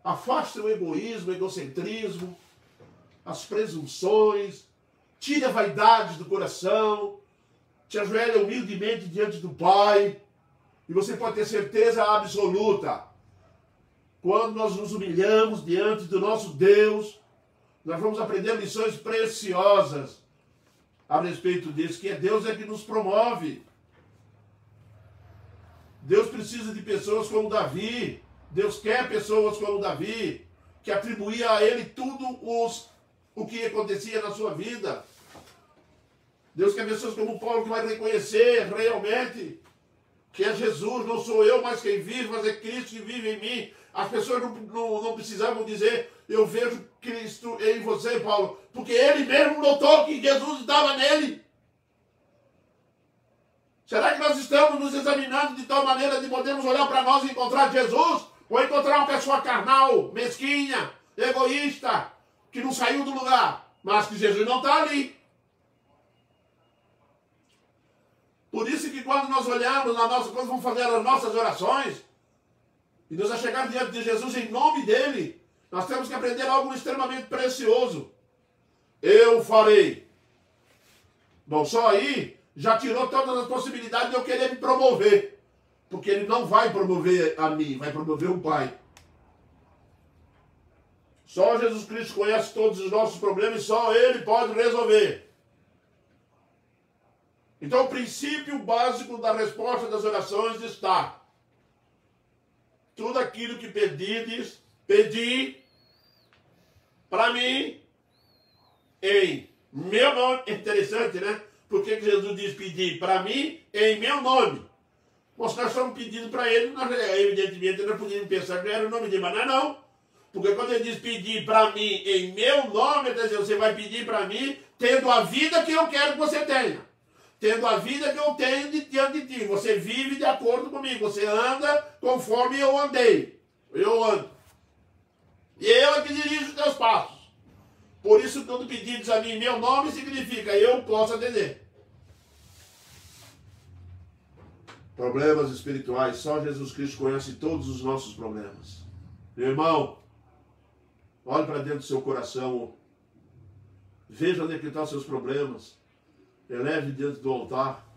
Afaste o egoísmo, o egocentrismo, as presunções, tire a vaidade do coração, te ajoelha humildemente diante do Pai, e você pode ter certeza absoluta, quando nós nos humilhamos diante do nosso Deus, nós vamos aprender lições preciosas a respeito disso, que Deus é que nos promove. Deus precisa de pessoas como Davi. Deus quer pessoas como Davi, que atribuía a ele tudo o que acontecia na sua vida. Deus quer pessoas como Paulo, que vai reconhecer realmente que é Jesus, não sou eu mais quem vive, mas é Cristo que vive em mim. As pessoas não precisavam dizer: eu vejo Cristo em você, Paulo, porque ele mesmo notou que Jesus estava nele. Será que nós estamos nos examinando de tal maneira de podermos olhar para nós e encontrar Jesus? Ou encontrar uma pessoa carnal, mesquinha, egoísta, que não saiu do lugar, mas que Jesus não está ali? Por isso que quando nós olhamos quando vamos fazer as nossas orações, e nos achegar diante de Jesus em nome dele, nós temos que aprender algo extremamente precioso. Eu farei. Bom, só aí já tirou todas as possibilidades de eu querer me promover. Porque ele não vai promover a mim, vai promover o Pai. Só Jesus Cristo conhece todos os nossos problemas e só ele pode resolver. Então o princípio básico da resposta das orações está: tudo aquilo que pedides, pedi para mim em meu nome. Interessante, né? Por que Jesus diz pedir para mim em meu nome? Bom, se nós estamos pedindo para ele, evidentemente nós podíamos pensar que era o nome dele, mas não é não. Porque quando ele diz pedir para mim em meu nome, quer dizer, você vai pedir para mim tendo a vida que eu quero que você tenha. Tendo a vida que eu tenho diante de ti. Você vive de acordo comigo. Você anda conforme eu andei. Eu ando. E eu é que dirijo os teus passos. Por isso, quando pedires a mim meu nome, significa eu posso atender. Problemas espirituais. Só Jesus Cristo conhece todos os nossos problemas. Meu irmão, olhe para dentro do seu coração. Veja onde é que estão os seus problemas. Eleve diante do altar.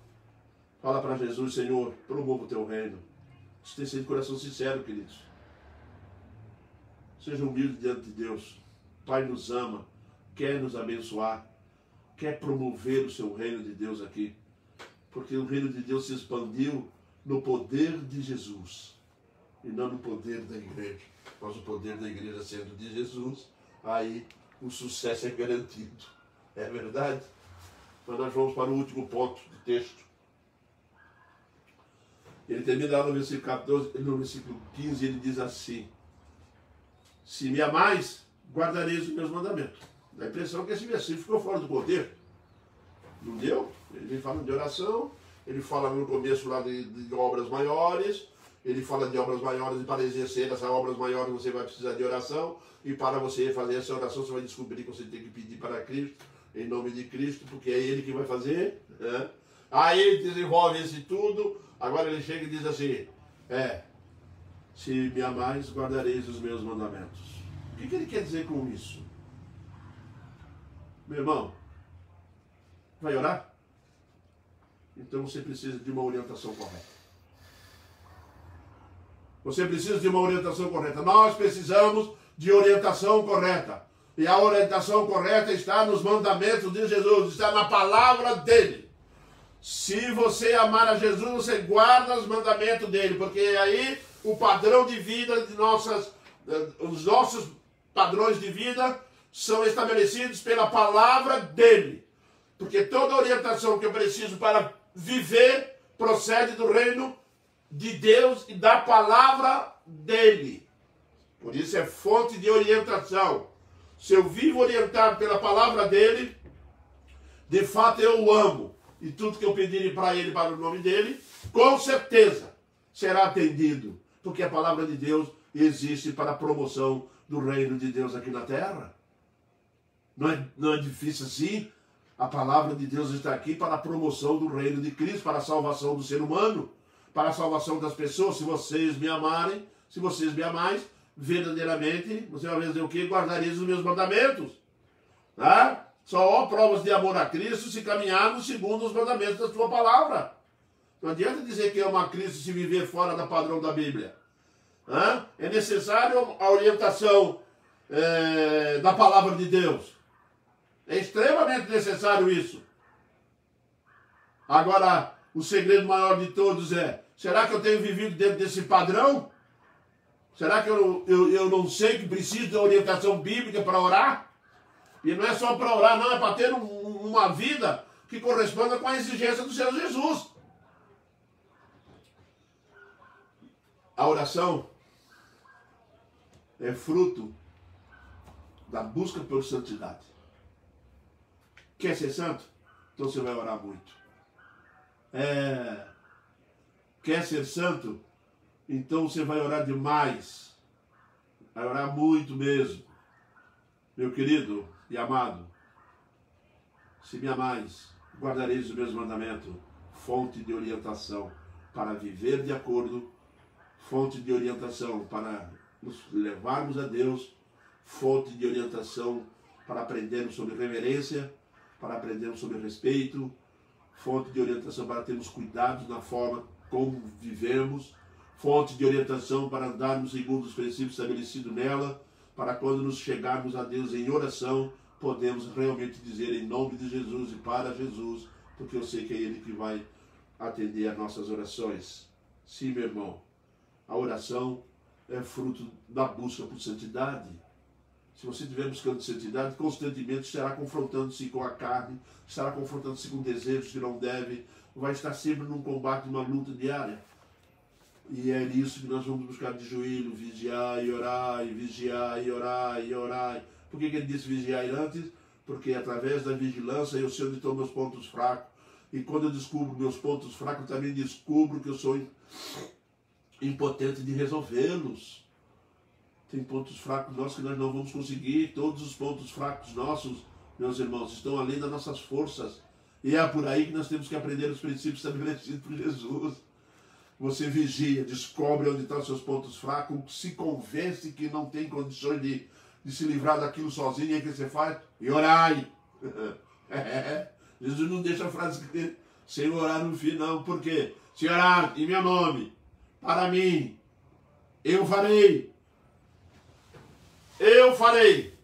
Fala para Jesus: Senhor, promova o teu reino. Isso tem sido coração sincero, queridos. Seja humilde diante de Deus. O Pai nos ama, quer nos abençoar, quer promover o seu reino de Deus aqui. Porque o reino de Deus se expandiu no poder de Jesus. e não no poder da igreja. Mas o poder da igreja sendo de Jesus, aí o sucesso é garantido. É verdade? Mas nós vamos para o último ponto do texto. Ele termina lá no versículo 14, no versículo 15, ele diz assim: se me amais, guardareis os meus mandamentos. Dá a impressão que esse versículo ficou fora do poder. Não deu? Ele vem falando de oração, ele fala no começo lá de obras maiores, ele fala de obras maiores, e para exercer essas obras maiores você vai precisar de oração, e para você fazer essa oração você vai descobrir que você tem que pedir para Cristo, em nome de Cristo, porque é Ele que vai fazer. Né? Aí ele desenvolve isso tudo, agora ele chega e diz assim, se me amais, guardareis os meus mandamentos. O que ele quer dizer com isso? Meu irmão, vai orar? Então você precisa de uma orientação correta. Você precisa de uma orientação correta. Nós precisamos de orientação correta. E a orientação correta está nos mandamentos de Jesus, está na palavra dele. Se você amar a Jesus, você guarda os mandamentos dele, porque aí o padrão de vida de os nossos padrões de vida são estabelecidos pela palavra dele. Porque toda orientação que eu preciso para viver procede do reino de Deus e da palavra dele. Por isso é fonte de orientação. Se eu vivo orientado pela palavra dele, de fato eu o amo. E tudo que eu pedir para ele, para o nome dele, com certeza será atendido. Porque a palavra de Deus existe para a promoção do reino de Deus aqui na terra. Não é difícil assim. A palavra de Deus está aqui para a promoção do reino de Cristo, para a salvação do ser humano, para a salvação das pessoas. Se vocês me amarem, se vocês me amais, verdadeiramente, você vai dizer o quê? Guardareis os meus mandamentos. Tá? Só há provas de amor a Cristo se caminharmos segundo os mandamentos da sua palavra. Não adianta dizer que ama a Cristo se viver fora da padrão da Bíblia. Tá? É necessário a orientação da palavra de Deus. É extremamente necessário isso. Agora, o segredo maior de todos é, será que eu tenho vivido dentro desse padrão? Será que eu não sei que preciso de orientação bíblica para orar? E não é só para orar, não, é para ter uma vida que corresponda com a exigência do Senhor Jesus. A oração é fruto da busca por santidade. Quer ser santo? Então você vai orar muito. Quer ser santo? Então você vai orar demais. Vai orar muito mesmo. Meu querido e amado, se me amais, guardareis os meus mandamentos. Fonte de orientação para viver de acordo. Fonte de orientação para nos levarmos a Deus. Fonte de orientação para aprendermos sobre reverência, para aprendermos sobre respeito, fonte de orientação para termos cuidados na forma como vivemos, fonte de orientação para andarmos segundo os princípios estabelecidos nela, para quando nos chegarmos a Deus em oração, podemos realmente dizer em nome de Jesus e para Jesus, porque eu sei que é Ele que vai atender as nossas orações. Sim, meu irmão, a oração é fruto da busca por santidade. Se você estiver buscando santidade, constantemente estará confrontando-se com a carne, estará confrontando-se com desejos que não deve, vai estar sempre num combate, numa luta diária. E é isso que nós vamos buscar de joelho, vigiar e orar, e vigiar e orar e orar. Por que ele disse vigiar antes? Porque através da vigilância eu sei onde estão meus pontos fracos. E quando eu descubro meus pontos fracos, eu também descubro que eu sou impotente de resolvê-los. Tem pontos fracos nossos que nós não vamos conseguir. Todos os pontos fracos nossos, meus irmãos, estão além das nossas forças. E é por aí que nós temos que aprender os princípios estabelecidos por Jesus. Você vigia, descobre onde estão os seus pontos fracos, se convence que não tem condições de se livrar daquilo sozinho, e aí o que você faz? E orai. Jesus não deixa a frase sem orar no fim, não. Por quê? Se orar em meu nome, para mim, eu farei. Eu farei.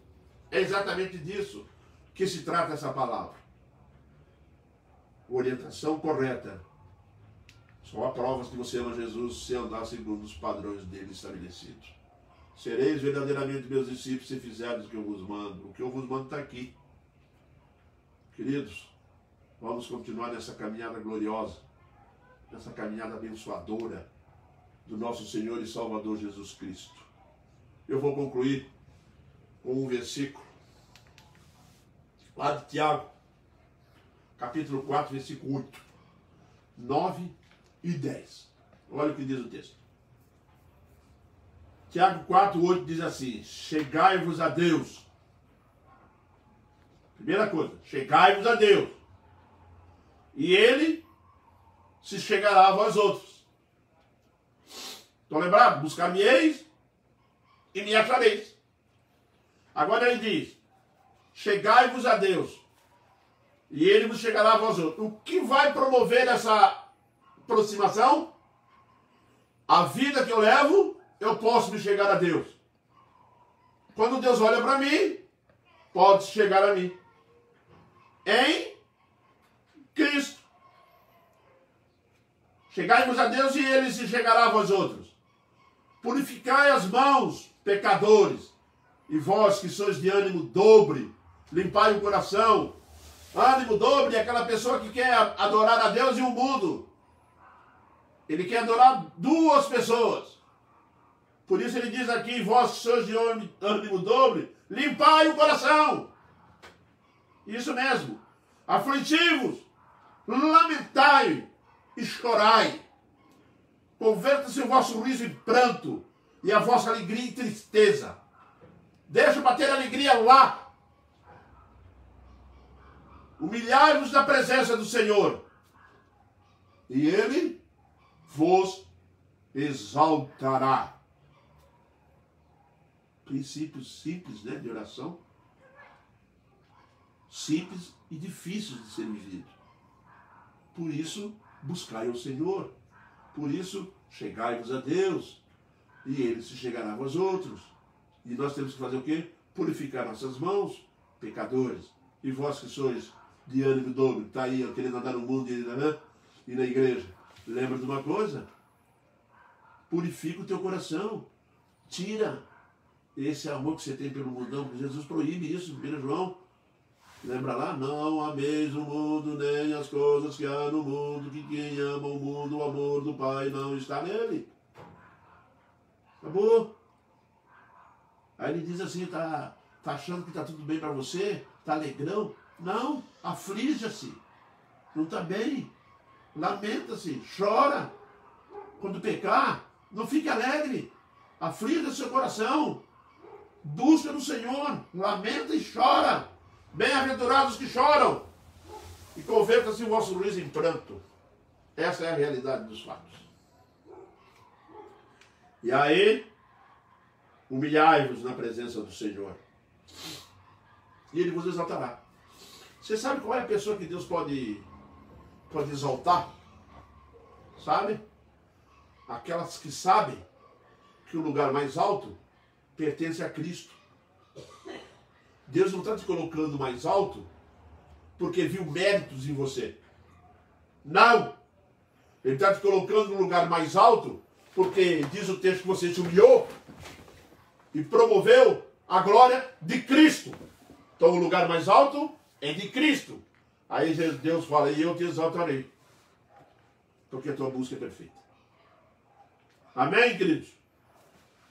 É exatamente disso que se trata essa palavra. Orientação correta Só há provas que você ama Jesus se andar segundo os padrões dele estabelecidos. Sereis verdadeiramente meus discípulos se fizerdes o que eu vos mando. O que eu vos mando está aqui. Queridos, vamos continuar nessa caminhada gloriosa, nessa caminhada abençoadora do nosso Senhor e Salvador Jesus Cristo. Eu vou concluir com um versículo lá de Tiago, capítulo 4, versículo 8, 9 e 10. Olha o que diz o texto. Tiago 4, 8 diz assim: chegai-vos a Deus. Primeira coisa, chegai-vos a Deus, e Ele se chegará a vós outros. Estão lembrados? Buscar-me-eis e me achareis. Agora ele diz: chegai-vos a Deus, e Ele vos chegará a vós outros. O que vai promover essa aproximação? A vida que eu levo, eu posso me chegar a Deus. Quando Deus olha para mim, pode chegar a mim. Em Cristo. Chegai-vos a Deus e Ele se chegará a vós outros. Purificai as mãos, pecadores, e vós que sois de ânimo dobre, limpai o coração. Ânimo dobre é aquela pessoa que quer adorar a Deus e o mundo. Ele quer adorar duas pessoas. Por isso ele diz aqui: vós que sois de ânimo dobre, limpai o coração. Isso mesmo. Aflitivos, lamentai e chorai. Converta-se o vosso riso em pranto e a vossa alegria em tristeza. Deixa bater a alegria lá. Humilhai-vos na presença do Senhor, e Ele vos exaltará. Princípios simples, né, de oração. Simples e difíceis de ser vivido. Por isso, buscai o Senhor. Por isso, chegai-vos a Deus, e Ele se chegará a vós outros. E nós temos que fazer o quê? Purificar nossas mãos, pecadores. E vós que sois de ânimo dobre, está aí querendo andar no mundo e na igreja. Lembra de uma coisa? Purifica o teu coração. Tira esse amor que você tem pelo mundão. Jesus proíbe isso, 1 João. Lembra lá? Não ameis o mundo, nem as coisas que há no mundo, que quem ama o mundo, o amor do Pai não está nele. Acabou. Aí ele diz assim: tá achando que está tudo bem para você? Está alegrão? Não, aflija-se. Não está bem. Lamenta-se, chora. Quando pecar, não fique alegre. Aflija seu coração. Busca no Senhor. Lamenta e chora. Bem-aventurados que choram, e converta-se o vosso riso em pranto. Essa é a realidade dos fatos. E aí, humilhai-vos na presença do Senhor, e Ele vos exaltará. Você sabe qual é a pessoa que Deus pode exaltar? Sabe? Aquelas que sabem que o lugar mais alto pertence a Cristo. Deus não está te colocando mais alto porque viu méritos em você. Não! Ele está te colocando no lugar mais alto porque diz o texto que você se humilhou e promoveu a glória de Cristo. Então o lugar mais alto é de Cristo. Aí Deus fala: e eu te exaltarei, porque a tua busca é perfeita. Amém, queridos?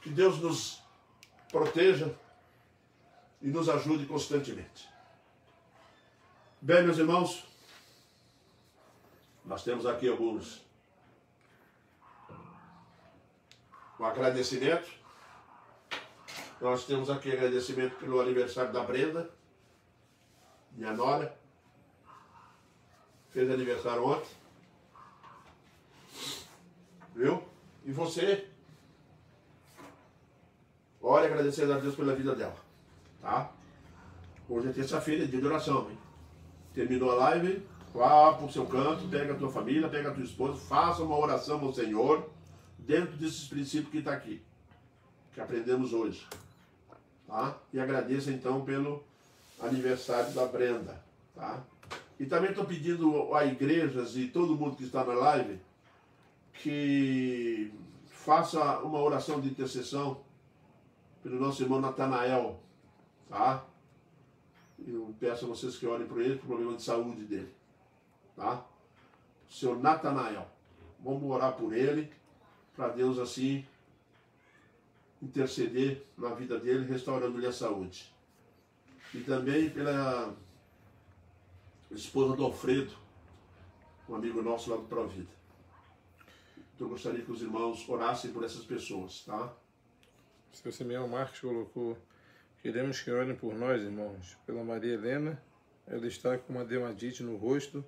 Que Deus nos proteja e nos ajude constantemente. Bem, meus irmãos, nós temos aqui alguns agradecimentos. Nós temos aqui agradecimento pelo aniversário da Brenda, minha nora. Fez aniversário ontem. Viu? E você? Ore agradecendo a Deus pela vida dela. Tá? Hoje é terça-feira, é dia de oração, hein? Terminou a live, vá para o seu canto, pega a tua família, pega a tua esposa, faça uma oração ao Senhor, dentro desses princípios que está aqui, que aprendemos hoje. Tá? E agradeça então pelo aniversário da Brenda. Tá? E também estou pedindo a igrejas e todo mundo que está na live, que faça uma oração de intercessão pelo nosso irmão Natanael, tá? Eu peço a vocês que orem por ele, pro problema de saúde dele, tá? O senhor Natanael, vamos orar por ele, para Deus assim interceder na vida dele, restaurando-lhe a saúde. E também pela esposa do Alfredo, um amigo nosso lá do Provida. Então eu gostaria que os irmãos orassem por essas pessoas, tá? O seu Simeão Marques colocou: queremos que orem por nós, irmãos, pela Maria Helena. Ela está com uma dermatite no rosto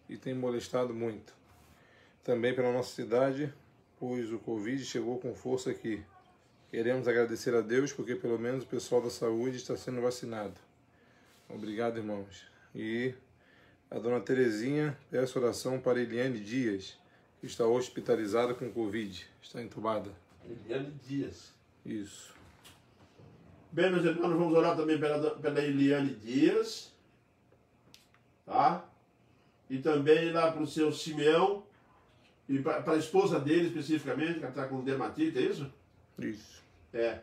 e tem molestado muito. Também pela nossa cidade, pois o Covid chegou com força aqui. Queremos agradecer a Deus porque pelo menos o pessoal da saúde está sendo vacinado. Obrigado, irmãos. E a dona Terezinha peço oração para Eliane Dias, que está hospitalizada com Covid. Está entubada. Eliane Dias. Isso. Bem, meus irmãos, vamos orar também pela Eliane Dias, tá? E também lá para o seu Simeão, e para a esposa dele especificamente, que está com dermatite, é isso? Isso. É.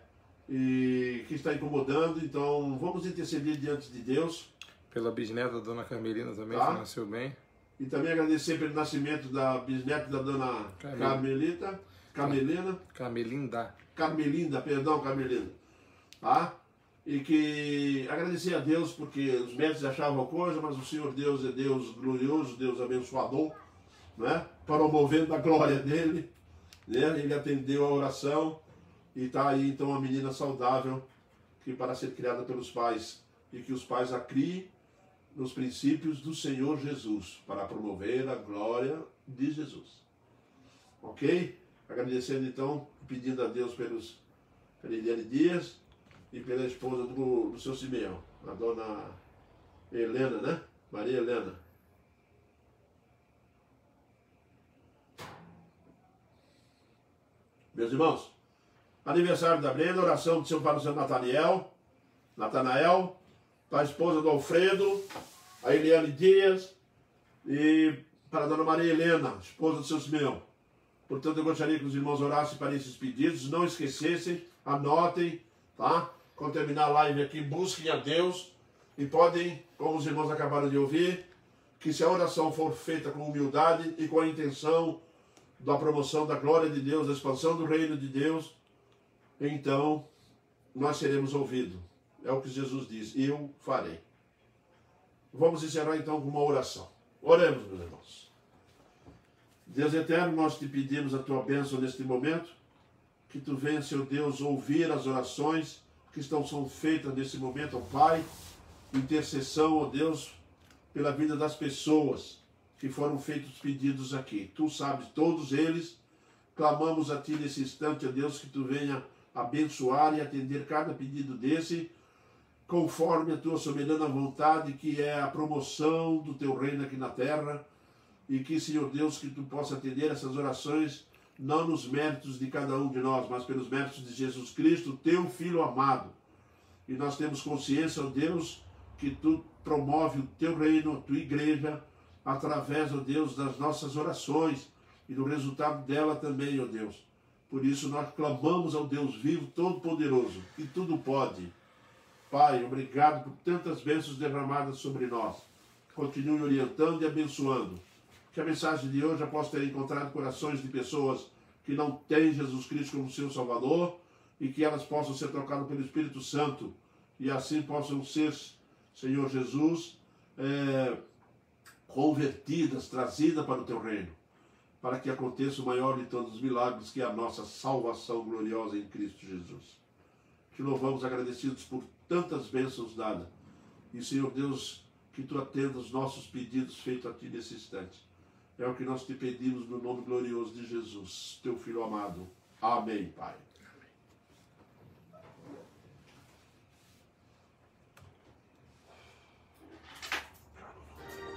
E que está incomodando, então vamos interceder diante de Deus. Pela bisneta da dona Carmelina também, tá? que nasceu bem. E também agradecer pelo nascimento da bisneta da dona Carmelinda. Carmelinda. Tá? E que agradecer a Deus, porque os médicos achavam coisa, mas o Senhor Deus é Deus glorioso, Deus abençoador, né? Promovendo a glória dele, né? Ele atendeu a oração e está aí então uma menina saudável que para ser criada pelos pais, e que os pais a criem nos princípios do Senhor Jesus, para promover a glória de Jesus. Ok? Agradecendo então, pedindo a Deus pela Eliane Dias e pela esposa do seu Simeão, a dona Helena, né? Maria Helena. Meus irmãos, aniversário da Brenda, oração do seu para o seu Natanael, para a esposa do Alfredo, a Eliane Dias, e para a dona Maria Helena, esposa do seu Simeão. Portanto, eu gostaria que os irmãos orassem para esses pedidos, não esquecessem, anotem, tá? Quando terminar a live aqui, busquem a Deus e podem, como os irmãos acabaram de ouvir, que se a oração for feita com humildade e com a intenção da promoção da glória de Deus, da expansão do reino de Deus, então nós seremos ouvidos. É o que Jesus diz, eu farei. Vamos encerrar então com uma oração. Oremos, meus irmãos. Deus eterno, nós te pedimos a tua bênção neste momento, que tu venha, Senhor Deus, ouvir as orações que são feitas nesse momento, ó Pai, intercessão, ó Deus, pela vida das pessoas que foram feitos pedidos aqui. Tu sabes todos eles, clamamos a ti nesse instante, ó Deus, que tu venha abençoar e atender cada pedido desse, conforme a tua soberana vontade, que é a promoção do teu reino aqui na terra, e que, Senhor Deus, que tu possa atender essas orações, não nos méritos de cada um de nós, mas pelos méritos de Jesus Cristo, teu Filho amado. E nós temos consciência, ó Deus, que tu promove o teu reino, a tua igreja, através, ó Deus, das nossas orações e do resultado dela também, ó Deus. Por isso nós clamamos ao Deus vivo, todo-poderoso, que tudo pode. Pai, obrigado por tantas bênçãos derramadas sobre nós. Continue orientando e abençoando. Que a mensagem de hoje já possa ter encontrado corações de pessoas que não têm Jesus Cristo como seu Salvador e que elas possam ser trocadas pelo Espírito Santo e assim possam ser, Senhor Jesus, convertidas, trazidas para o teu reino, para que aconteça o maior de todos os milagres, que é a nossa salvação gloriosa em Cristo Jesus. Te louvamos agradecidos por tantas bênçãos dadas. E, Senhor Deus, que tu atenda os nossos pedidos feitos a ti nesse instante. É o que nós te pedimos no nome glorioso de Jesus, teu Filho amado. Amém, Pai.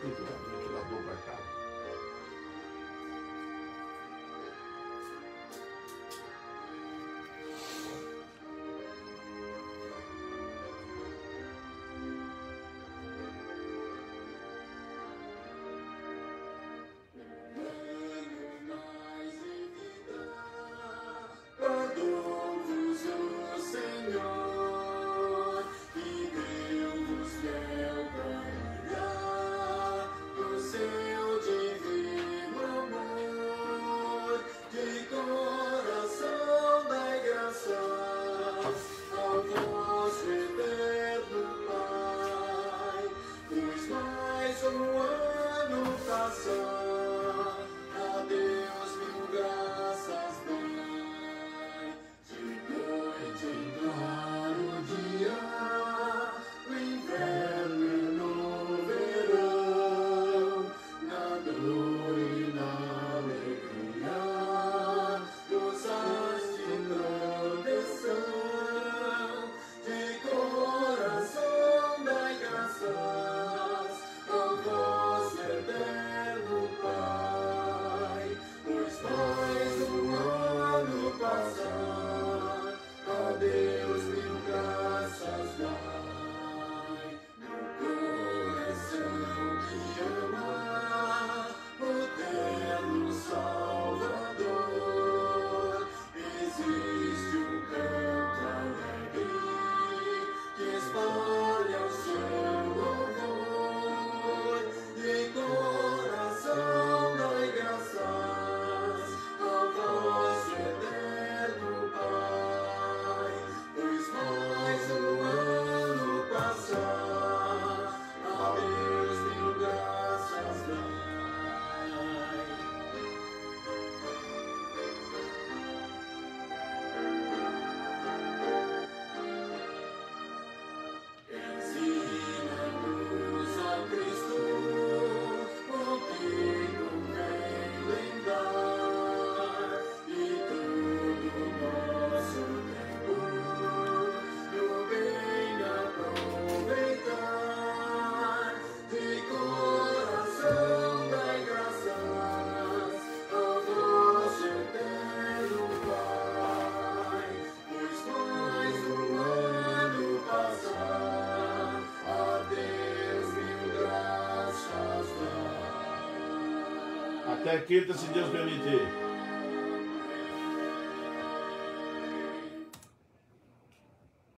Ventilador para cá. Até quinta, se Deus permitir.